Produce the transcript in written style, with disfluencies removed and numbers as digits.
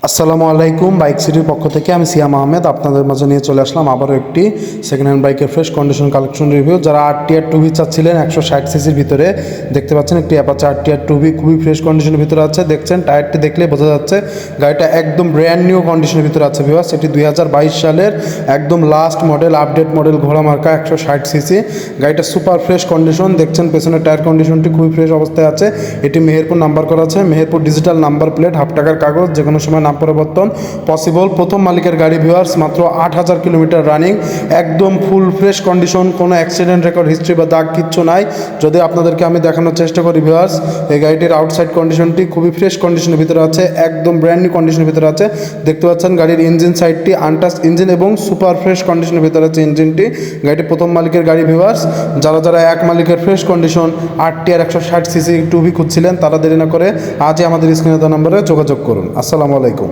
আসসালামু আলাইকুম। বাইক সিটির পক্ষ থেকে আমি সিয়াম আহমেদ আপনাদের মাঝে নিয়ে চলে আসলাম আবারও একটি সেকেন্ড হ্যান্ড বাইকের ফ্রেশ কন্ডিশন কালেকশন রিভিউ। যারা আরটিআর টুবি চাচ্ছিলেন 160 সিসির ভিতরে, দেখতে পাচ্ছেন একটি অ্যাপাচে আরটিআর টুবি খুবই ফ্রেশ কন্ডিশনের ভিতরে আছে। দেখছেন টায়ারটি দেখলে বোঝা যাচ্ছে গাড়িটা একদম ব্র্যান্ড নিউ কন্ডিশনের ভিতরে আছে ভিউয়ার্স। এটি 2022 সালের একদম লাস্ট মডেল, আপডেট মডেল, ঘোড়া মার্কা 160 সিসি। গাড়িটা সুপার ফ্রেশ কন্ডিশন। দেখছেন পেছনের টায়ার কন্ডিশনটি খুবই ফ্রেশ অবস্থায় আছে। এটি মেহেরপুর নাম্বার করা আছে, Meherpur digital number plate, half টাকার কাগজ, যে কোনো সময় নাম পরিবর্তন পসিবল। প্রথম মালিকের গাড়ি ভিউয়ার্স, মাত্র 8000 কিলোমিটার রানিং, একদম ফুল ফ্রেশ কন্ডিশন, কোনো অ্যাক্সিডেন্ট রেকর্ড হিস্ট্রি বা দাগ কিচ্ছু নাই। যদি আপনাদেরকে আমি দেখানোর চেষ্টা করি ভিউয়ার্স, এই গাড়িটির আউটসাইড কন্ডিশনটি খুবই ফ্রেশ কন্ডিশনের ভিতরে আছে, একদম ব্র্যান্ড নিউ কন্ডিশনের ভিতরে আছে। দেখতে পাচ্ছেন গাড়ির ইঞ্জিন সাইডটি আনটাচ ইঞ্জিন এবং সুপার ফ্রেশ কন্ডিশনের ভিতরে আছে ইঞ্জিনটি। গাড়িটি প্রথম মালিকের গাড়ি ভিউয়ার্স। যারা এক মালিকের ফ্রেশ কন্ডিশন আরটিআর 160 সিসি টুবি খুঁজছিলেন, তারা দেরি না করে আজই আমাদের স্ক্রিনে দেওয়া নম্বরে যোগাযোগ করুন। আসসালামু আলাইকুম।